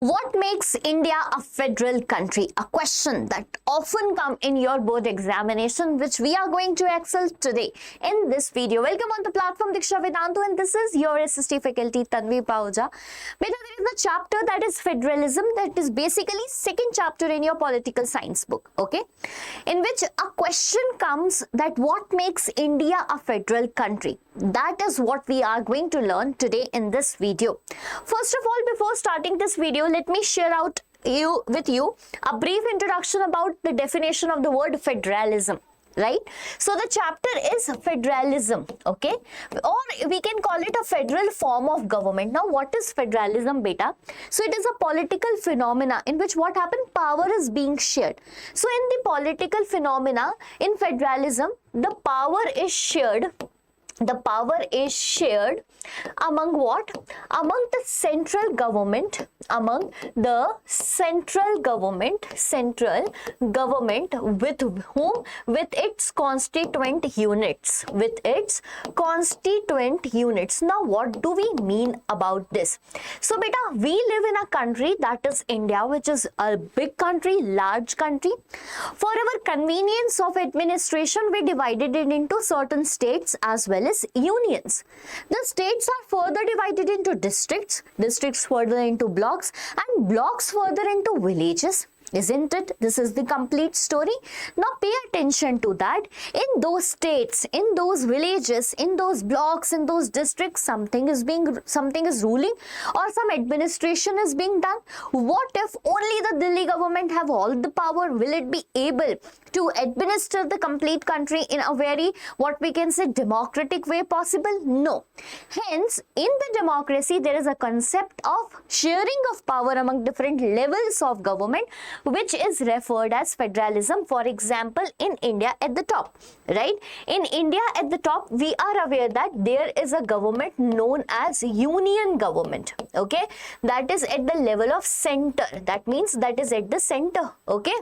What makes India a federal country? A question that often comes in your board examination, which we are going to excel today in this video. Welcome on the platform, Deeksha, Vedantu, and this is your SST faculty, Tanvi Mam. There is a chapter that is Federalism, that is basically second chapter in your political science book, okay? In which a question comes that what makes India a federal country? That is what we are going to learn today in this video. First of all, before starting this video, let me share out with you a brief introduction about the definition of the word federalism. Right? So the chapter is federalism, okay? Or we can call it a federal form of government. Now, what is federalism, beta? So it is a political phenomena in which what happened? Power is being shared. So in the political phenomena, in federalism, the power is shared. The power is shared among what? Among the central government, with whom? With its constituent units, Now, what do we mean about this? So, beta, we live in a country that is India, which is a big country, large country. For our convenience of administration, we divided it into certain states as well as unions. The states are further divided into districts further into blocks, and blocks further into villages. Isn't it? This is the complete story. Now pay attention to that. In those states, in those villages, in those blocks, in those districts, something is ruling or some administration is being done. What if only the Delhi government have all the power? Will it be able to administer the complete country in a very, what we can say, democratic way possible? No. Hence, in the democracy, there is a concept of sharing of power among different levels of government, which is referred as federalism. For example, in India at the top, right? In India at the top, we are aware that there is a government known as union government, okay? That is at the level of center. That means that is at the center, okay?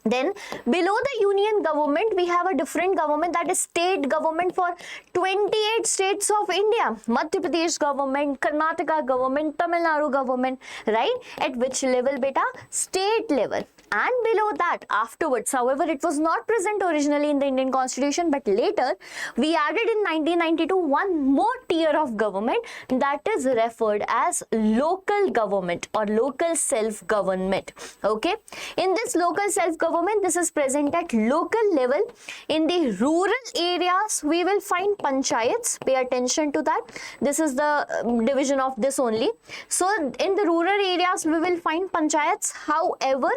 Then below the union government, we have a different government, that is state government for 28 states of India. Madhya Pradesh government, Karnataka government, Tamil Nadu government, right? At which level, beta? State level. And below that, afterwards, however, it was not present originally in the Indian Constitution, but later we added in 1992 one more tier of government, that is referred as local government or local self-government. Okay, in this local self-government, this is present at local level. In the rural areas, we will find panchayats. Pay attention to that. This is the division of this only. So in the rural areas, we will find panchayats. However,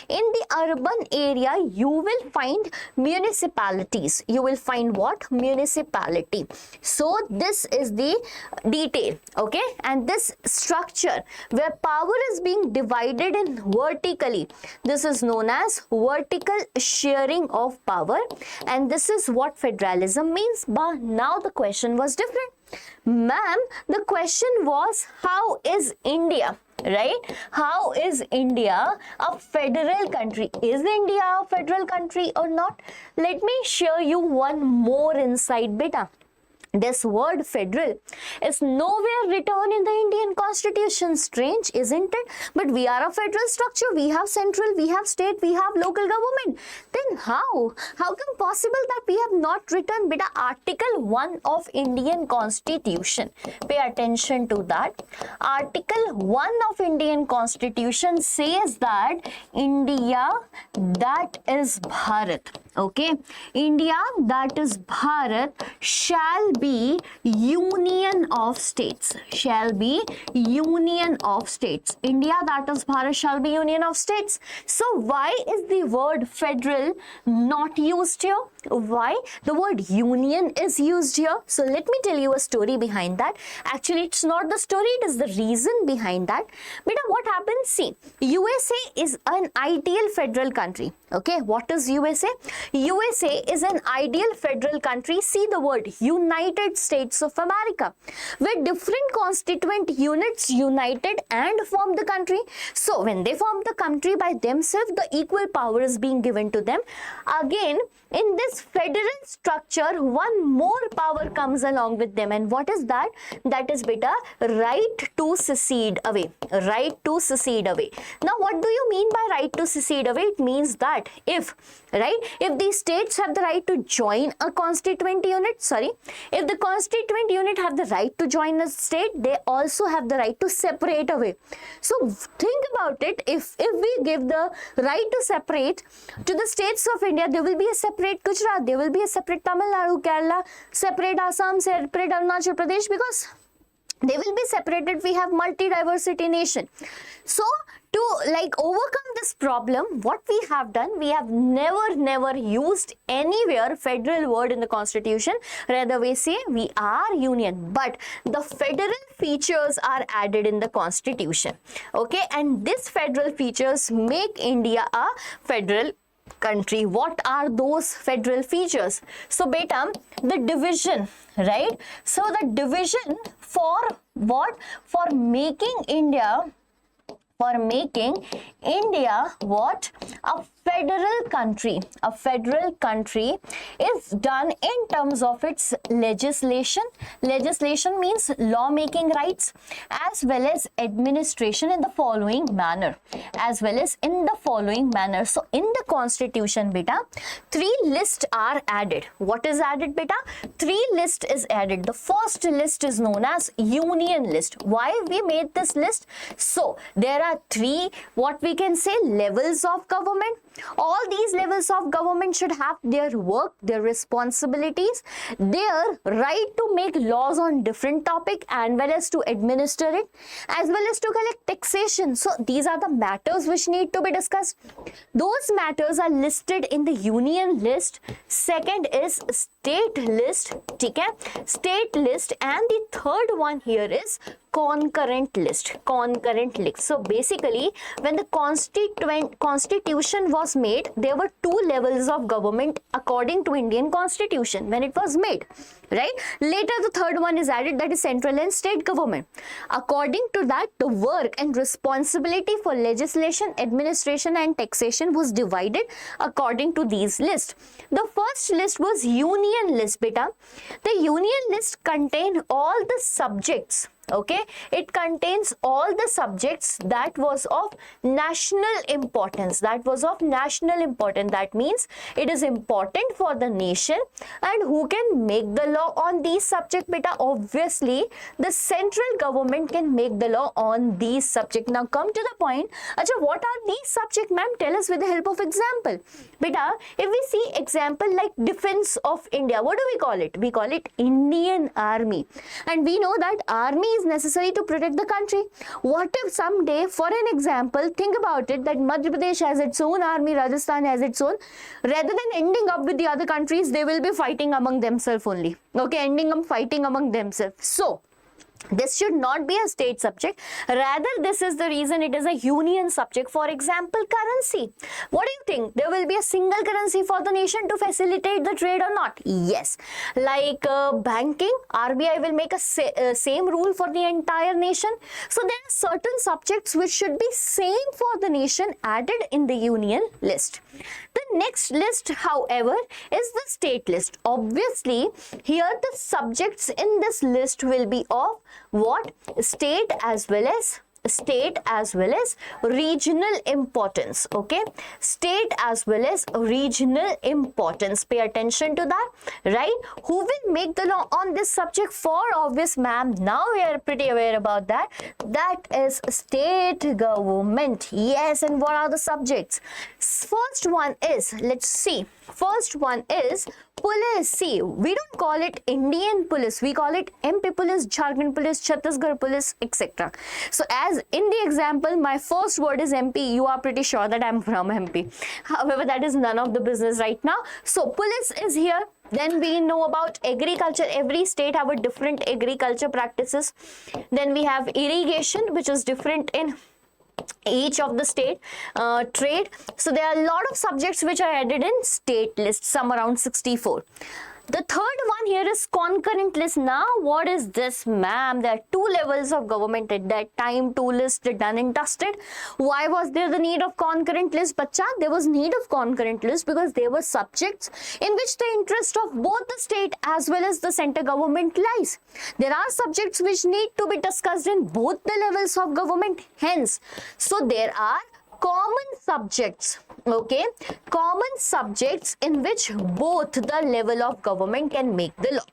in the urban area, you will find municipalities. You will find what? Municipality. So this is the detail, okay? And this structure where power is being divided in vertically, this is known as vertical sharing of power, and this is what federalism means. But now the question was different. Ma'am, the question was, how is India? Right? How is India a federal country? Is India a federal country or not? Let me share you one more insight, beta. This word federal is nowhere written in the Indian Constitution. Strange, isn't it? But we are a federal structure. We have central, we have state, we have local government. Then how? How come possible that we have not written beta Article 1 of Indian Constitution? Pay attention to that. Article 1 of Indian Constitution says that India, that is Bharat. Okay, India, that is Bharat, shall be union of states. Shall be union of states. India, that is Bharat, shall be union of states. So why is the word federal not used here? Why the word union is used here? So let me tell you a story behind that. Actually, it's not the story, it is the reason behind that. But what happens? See, USA is an ideal federal country. Okay, what is USA? USA is an ideal federal country. See the word United States of America, where different constituent units united and form the country. So when they form the country by themselves, the equal power is being given to them. Again, in this federal structure, one more power comes along with them. And what is that? That is beta right to secede away. Right to secede away. Now, what do you mean by right to secede away? It means that if these states have the right to join a constituent unit, if the constituent unit have the right to join a state, they also have the right to separate away. So think about it. If we give the right to separate to the states of India, there will be a separate Gujarat, there will be a separate Tamil Nadu, Kerala, separate Assam, separate Arunachal Pradesh, because they will be separated. We have multi-diversity nation. So to overcome this problem, what we have done, we have never used anywhere federal word in the constitution. Rather we say we are union, but the federal features are added in the constitution. Okay, and these federal features make India a federal country. What are those federal features? So beta, the division, right? So the division for what? For making India what? A federal country. A federal country is done in terms of its legislation. Legislation means law-making rights, as well as administration in the following manner. So in the constitution, beta, 3 lists are added. What is added, beta? 3 lists is added. The first list is known as union list. Why we made this list? So there are 3, what we can say, levels of government. All these levels of government should have their work, their responsibilities, their right to make laws on different topic, and well as to administer it, as well as to collect taxation. So these are the matters which need to be discussed. Those matters are listed in the union list. Second is state list, okay? State list, and the third one here is concurrent list. Concurrent list. So basically, when the constitution was made, there were 2 levels of government according to Indian constitution when it was made, right? Later the third one is added, that is central and state government. According to that, the work and responsibility for legislation, administration and taxation was divided according to these lists. The first list was union list, beta. The union list contained all the subjects. Okay, it contains all the subjects that was of national importance. That means it is important for the nation. And who can make the law on these subjects, beta? Obviously, the central government can make the law on these subjects. Now come to the point. Acha, what are these subjects, ma'am? Tell us with the help of example. Beta, if we see example like defense of India, what do we call it? We call it Indian Army. And we know that army is necessary to protect the country. What if someday, for an example, think about it, that Madhya Pradesh has its own army, Rajasthan has its own. Rather than ending up with the other countries, they will be fighting among themselves only. Okay, ending up fighting among themselves. So this should not be a state subject. Rather, this is the reason it is a union subject. For example, currency. What do you think? There will be a single currency for the nation to facilitate the trade or not? Yes. Like banking, RBI will make a same rule for the entire nation. So there are certain subjects which should be same for the nation added in the union list. The next list, however, is the state list. Obviously, here the subjects in this list will be of what? State as well as regional importance. Okay, state as well as regional importance. Pay attention to that, right? Who will make the law on this subject? For obvious, ma'am, now we are pretty aware about that. That is state government. Yes. And what are the subjects? First one is, let's see, first one is police. See, we don't call it Indian police, we call it MP police, Jharkhand police, Chhattisgarh police, etc. So as in the example, my first word is MP, you are pretty sure that I'm from MP. However, that is none of the business right now. So police is here. Then we know about agriculture. Every state have a different agriculture practices. Then we have irrigation, which is different in each of the state trade. So there are a lot of subjects which are added in state list, some around 64. The third one here is concurrent list. Now what is this, ma'am? There are two levels of government at that time, two lists done and dusted. Why was there the need of concurrent list, bacha? There was need of concurrent list because there were subjects in which the interest of both the state as well as the center government lies. There are subjects which need to be discussed in both the levels of government. Hence, so there are common subjects, okay, common subjects in which both the level of government can make the law.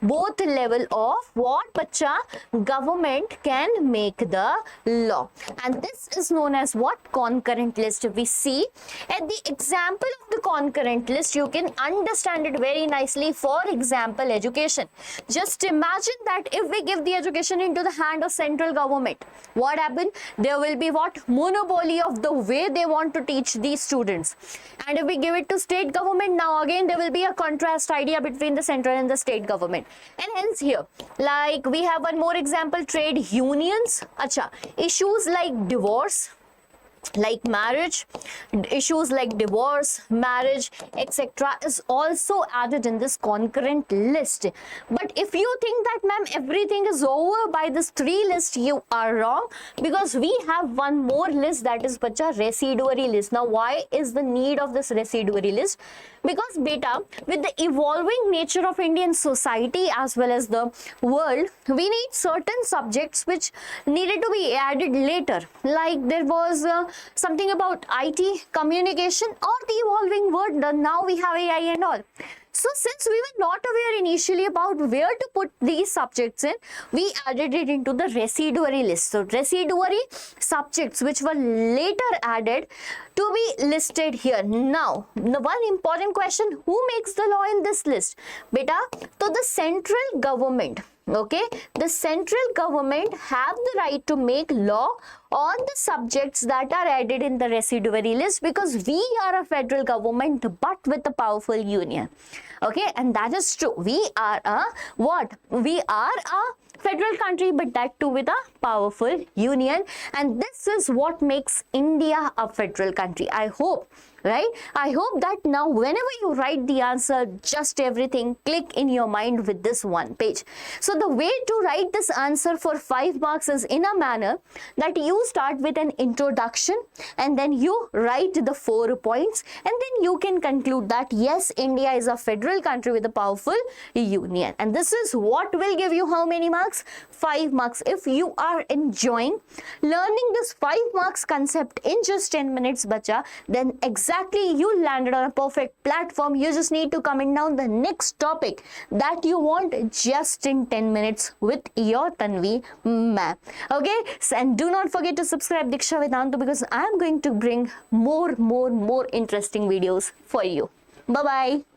Both level of what, bacha? Government can make the law. And this is known as what? Concurrent list. We see at the example of the concurrent list, you can understand it very nicely. For example, education. Just imagine that if we give the education into the hand of central government, what happened? There will be what? Monopoly of the way they want to teach these students. And if we give it to state government, now again there will be a contrast idea between the central and the state government. And hence here, like we have one more example, trade unions. Acha, issues like divorce, like marriage, issues like divorce, marriage, etc. is also added in this concurrent list. But if you think that, ma'am, everything is over by this three list, you are wrong, because we have one more list, that is bacha residuary list. Now why is the need of this residuary list? Because beta, with the evolving nature of Indian society as well as the world, we need certain subjects which needed to be added later. Like there was something about IT, communication, or the evolving world. Now we have AI and all. So since we were not aware initially about where to put these subjects in, we added it into the residuary list. So residuary subjects which were later added to be listed here. Now, the one important question, who makes the law in this list? Beta, so the central government, okay, the central government have the right to make law on the subjects that are added in the residuary list, because we are a federal government but with a powerful union. Okay, and that is true. We are a what? We are a federal country, but that too with a powerful union. And this is what makes India a federal country. I hope, right? I hope that now whenever you write the answer, just everything click in your mind with this one page. So the way to write this answer for 5 marks is in a manner that you start with an introduction and then you write the 4 points, and then you can conclude that yes, India is a federal country with a powerful union. And this is what will give you how many marks? 5 marks. If you are enjoying learning this 5 marks concept in just 10 minutes, bacha, then exactly you landed on a perfect platform. You just need to comment down the next topic that you want just in 10 minutes with your Tanvi Mam. Okay, so, and do not forget to subscribe Deeksha Vedantu, because I am going to bring more interesting videos for you. Bye bye.